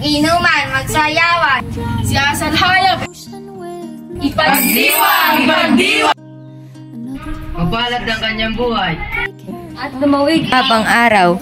Mag-inuman, magsayawan, siyasan hayop, ipagdiwang, ipagdiwang. Magbalat ng kanyang buhay at lumawig habang araw.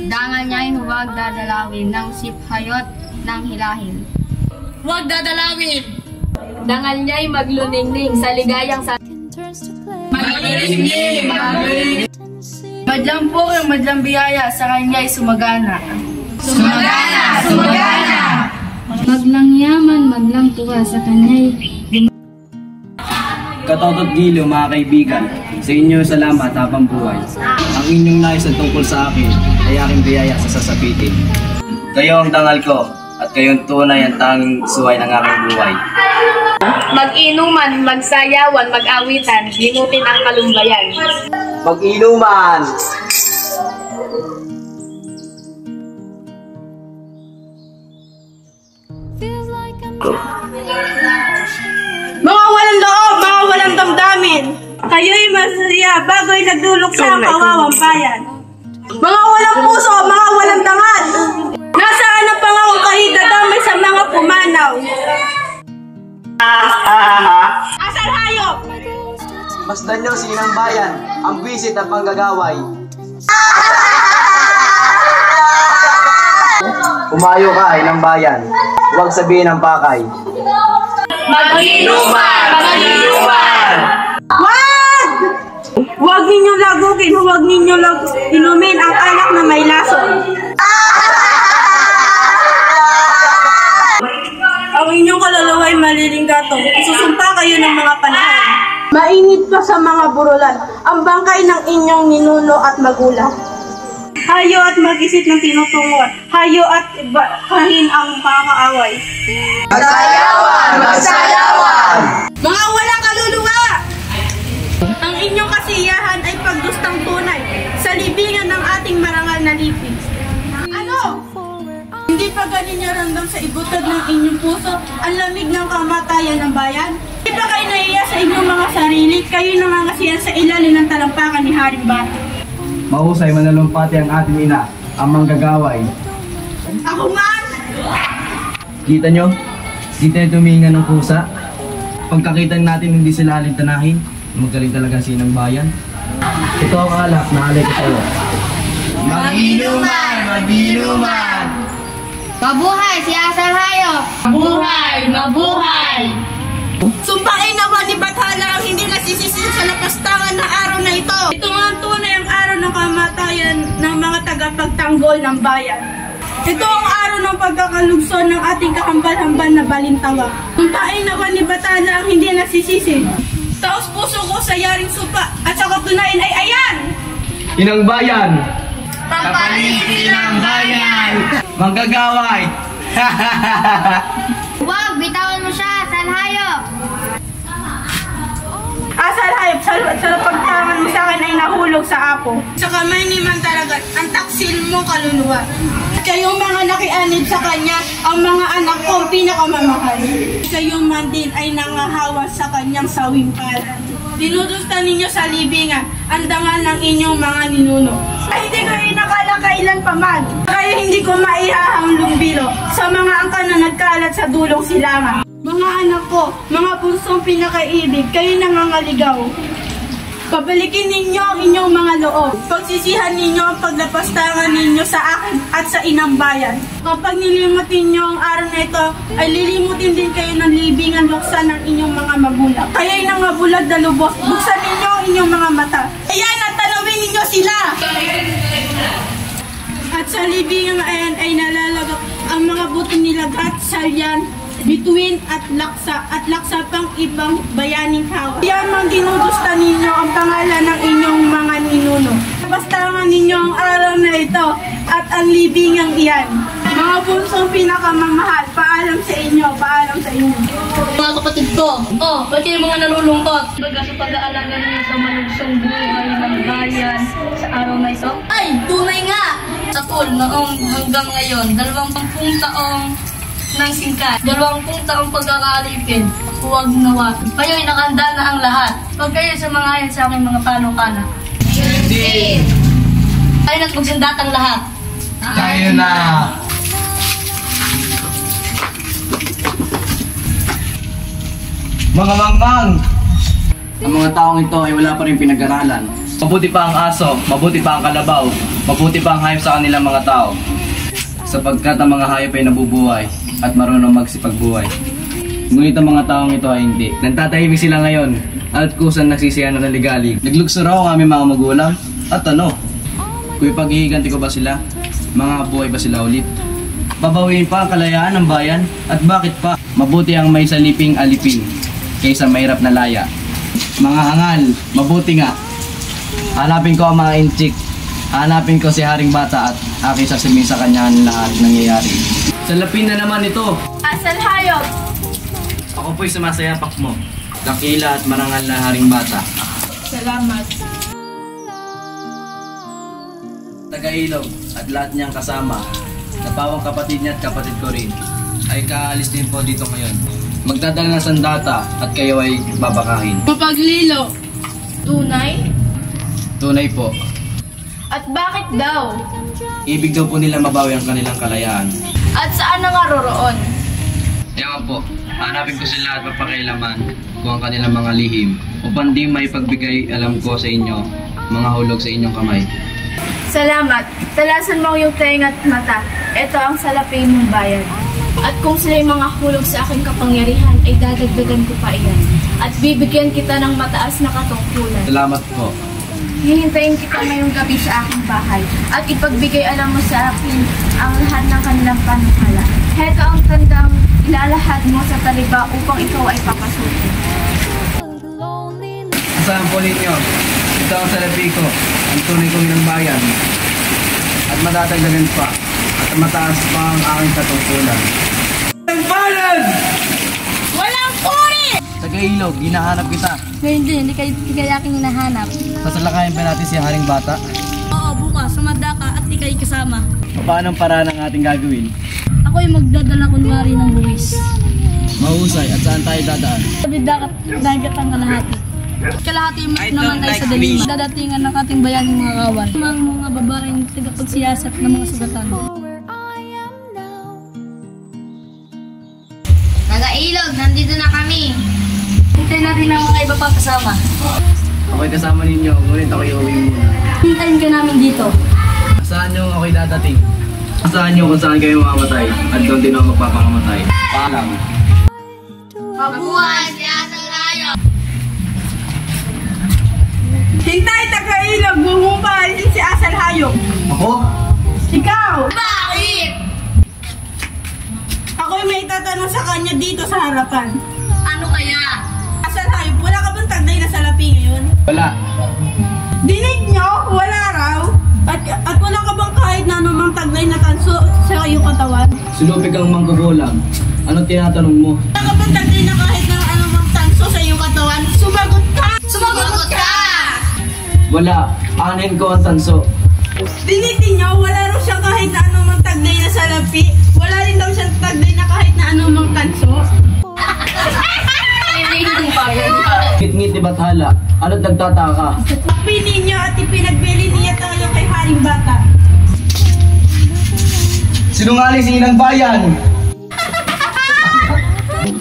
Dangal niya'y huwag dadalawin ng siphayot ng hilahin. Huwag dadalawin. Dangal niya'y magluningning sa ligayang sa Magluningning, magluningning. Madlang po ang madlang biyaya sa kanya'y sumagana. Sumagana, sumagana. Maglang yaman, maglang tuwa sa kanya'y Katoto't giliw mga kaibigan, sa inyo salamat habang buhay. Ang inyong nais tungkol sa akin ay aking biyaya sa sasapitin. Kayo ang dangal ko at kayong tunay ang tanging suway ng aking buhay. Mag-inuman, magsayawan, mag-awitan, linutin ang kalumbayan. Mag-inuman! Mga walang loob, mga walang damdamin, kayo'y masaya bago'y nagdulok sa kawawang bayan. Mga walang puso, mga walang dangal, nasaan ang pangakong kahit dadamay sa mga pumanaw? Asal hayop! Masdan niyo sinang bayan, ang bisit at panggagaway. Umayo ka ay ng bayan, huwag sabihin ng pakay. Mag-inuman, mag-inuman. Wag! Huwag ninyo lagukin, huwag ninyo inumin ang alak na may lason. Ang inyong kaluluwa'y malilinggatong, isusumpa kayo ng mga panahon. Mainit pa sa mga burulan, ang bangkay ng inyong ninuno at magulang. Hayo at mag-isip ng tinutungon, hayo at ibahin ang pang-aaway. Magsayawan, magsayawan. Mga walang kaluluwa! Ang inyong kasiyahan ay pagdustang tunay sa libingan ng ating marangal na lipi. Ano? Hindi pa ganinyo ramdam sa ibutad ng inyong puso ang lamig ng kamatayan ng bayan? Hindi pa kayo nahiya sa inyong mga sarili, kayo nangangasiyan sa ilalim ng talampakan ni Haring Bata? Mahusay manalumpati ang ating ina, ang manggagaway. Ako man! Kita nyo? Kita nyo tumingan ng kusa? Pagkakita natin hindi sila alintanahin, magaling talaga sinang bayan. Ito ang alak na alay ko sa iyo. Mag-inuman, mag-inuman. Mabuhay si Asal Hayop! Mabuhay, mabuhay. Sumpain naman ni Bathala ang hindi nasisisi sa lapastangan na araw na ito. Ito nga ang tunay ang araw ng kamatayan ng mga tagapagtanggol ng bayan. Ito ang araw ng pagkakalugso ng ating kahambal-hambal na balintawak. Sumpain naman ni Bathala ang hindi nasisisi. Taos puso ko sa yaring supa at sa katunayan ay ayan! Inang bayan! Kapalitin ang bayan. Manggagaway! Huwag, bitawan mo siya, Asal Hayop! Asal Hayop, sa pagtangan mo sa akin ay nahulog sa apo. Sa kamay ni Mantaragat, ang taksil mo kaluluwa. Kayong mga nakianib sa kanya, ang mga anak kong pinakamamahal. Kayong man din ay nangahawa sa kanyang sawing palad. Dinudusta ninyo sa libingan ang dangal ng inyong mga ninuno. Ay hindi kayo nakala kailan pa man. Kaya hindi ko maihahanglong bilo sa mga angka na nagkalat sa dulong silangan. Mga anak ko, mga punsong pinakaibig, kayo nangangaligaw. Pabalikin ninyo ang inyong mga loob. Pagsisihan ninyo ang paglapastangan ninyo sa akin at sa inang bayan. Kapag nilimutin nyo ang araw na ito, ay lilimutin din kayo ng libingan luksan ng inyong mga magulang. Kaya'y nangabulag na lubos, buksan ninyo ang inyong mga mata. Ayan at tanawin ninyo sila! At sa libingan ayan ay nalalagak ang mga buti nilagat, salyan, bituin at laksa pang ibang bayaning hawa. Yan mang ginugusta ninyo ang pangalan ng inyong mga ninuno. Bastangan ninyo ang araw na ito at ang libingang iyan. Mga punsong pinakamamahal, paalam sa inyo, paalam sa inyo. Mga kapatid ko, ba't kayo mga nalulungkot? Baga sa pag-aalaga ninyo sa malugsong buhay ng bayan sa araw na ito? Ay, tunay nga! Sa pool noong hanggang ngayon, 20 taong ng singkat, 20 taong pagkakaalipin, huwag nawa. Kayo'y nakanda na ang lahat. Huwag kayo sumangayon sa aking mga panukala. Hindi. Kayo na't magsandatang lahat. Tayo na. Mga mangmang! Ang mga taong ito ay wala pa rin pinag-aralan. Mabuti pa ang aso, mabuti pa ang kalabaw, mabuti pa ang hayop sa kanilang mga tao. Sapagkat ang mga hayop ay nabubuhay at marunong magsipagbuhay. Ngunit ang mga taong ito ay hindi. Nagtatahimik sila ngayon at kusan nagsisiyan ng ligali. Naglukso raw ang aming mga magulang. At ano? Kung ipaghihiganti ko ba sila? Mga buhay ba sila ulit? Babawiin pa ang kalayaan ng bayan? At bakit pa? Mabuti ang may saliping alipin kaysa mahirap na laya. Mga hangal, mabuti nga. Hanapin ko ang mga inchik. Hanapin ko si Haring Bata at aking sasabihin sa kanya ang lahat nangyayari. Salapin na naman ito. Asal hayop! Ako po'y sumasayapak mo. Dakila at marangal na Haring Bata. Salamat. Taga-Ilog at lahat niyang kasama, napawang kapatid niya at kapatid ko rin, ay kaalis din po dito ngayon. Magdadala ng sandata at kayo ay babakahin. Mapaglilo. Tunay? Tunay po. At bakit daw? Ibig daw po nila mabawi ang kanilang kalayaan. At saan na nga roroon? Kaya po, hanapin ko sila at papakailaman kung ang kanilang mga lihim upang di may pagbigay alam ko sa inyo, mga hulog sa inyong kamay. Salamat. Talasan mo yung tenga at mata. Ito ang salapin mong bayan. At kung sila'y mga hulog sa aking kapangyarihan, ay dadagdagan ko pa iyan. At bibigyan kita ng mataas na katungkulan. Salamat po. Hihintayin kita ngayong gabi sa aking bahay. At ipagbigay alam mo sa akin ang lahat ng kanilang panukala. Heto ang tandang ilalahad mo sa taliba upang ikaw ay papasukin. Asahan po ninyo, ito ang salapi ko, ang tunay kong ng bayan. At matatagdagan pa, at mataas pa ang aking katungkulan. Ang bayan! Walang puri! Taga-Ilog, hinahanap kita. Ngayon din, hindi kayo aking hinahanap. Sasalakayin pa natin si Haring Bata. Oo, bukas, sumanda ka at di kayo kasama. Paano ang paraan ang ating gagawin? Ako ay magdadala kunwari ng buwis. Mahusay, at saan tayo dadaan? Sabi dagat ang kalahati. Kalahati mo naman ay sa dalima. Dadatingan ng ating bayaning mga kawan. Mga babaeng tagapagsiyasat ng mga sugatan. Taga-Ilog, nandito na kami. Hintayin natin ang mga iba pang kasama. Ako'y kasama ninyo, ngunit ako'y uwi muna. Hintayin ka namin dito. Saan nyo ako'y dadating? Saan nyo kung saan kayo mamamatay? At doon din ako magpapakamatay. Paalam. Mabuhay si Asal Hayop! Hintay, taga-Ilog! Bumupahalin si Asal Hayop! Ako? Ikaw! Bakit? Ako'y may tatanong sa kanya dito sa harapan. Ano kaya? Asal Hayop, wala ka bang taglay na salapi ngayon? Wala. Dinig nyo? Wala raw? At wala ka bang kahit na anumang taglay na tanso sa iyong katawan? Sulupig kang manggugulang. Anong tinatanong mo? Wala ka bang taglay na kahit na anumang tanso sa iyong katawan? Sumagot ka! Sumagot ka! Wala. Anin ko ang tanso. Dinig nyo? Wala raw siya kahit na anumang taglay na salapi. Wala rin daw siya taglay na kahit na anumang tanso. Ngit-ngit ni Bathala. Ano't nagtataka? Pili niyo at ipinagbili niya tayo kay Haring Bata. Sinungaling si Inang Bayan!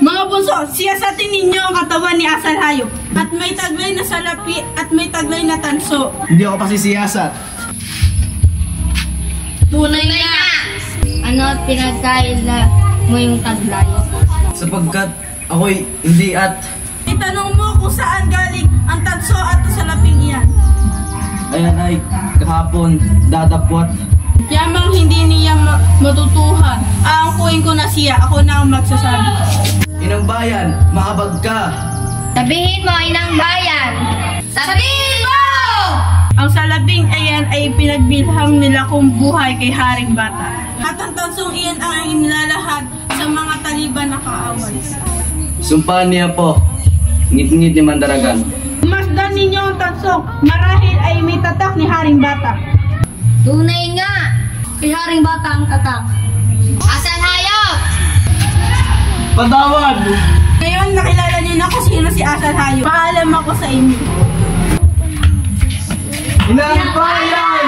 Mga bunso, siyasatin ninyo ang katawan ni Asal Hayop. At may taglay na salapi at may taglay na tanso. Hindi ako pasisiyasat. Tunay nga! Ano at pinagkain na mo yung taglay? Sapagkat ako'y hindi at Itanong mo kung saan galing ang tanso at salaping iyan. ayan ay kahapon dadapwat. Yamang hindi niya matutuhan. Aangkuhin ko na siya. Ako na ang magsasabi. Inang Bayan, mahabag ka! Sabihin mo, Inang Bayan! Sabihin mo! Ang salaping iyan ay pinagbilham nila kung buhay kay Haring Bata. At ang tansong iyan ang inilalahad sa mga taliban na kaaway. Sumpaan niya po. Ngit-ngit ni Mandaragan. Masdan ninyo ang tansong. Marahil ay may tatak ni Haring Bata. Tunay nga! Kay Haring Bata ang tatak. Asal Hayop! Patawad! Ngayon nakilala niyo na kung sino si Asal Hayop. Paalam ako sa inyo. Inang Bayan!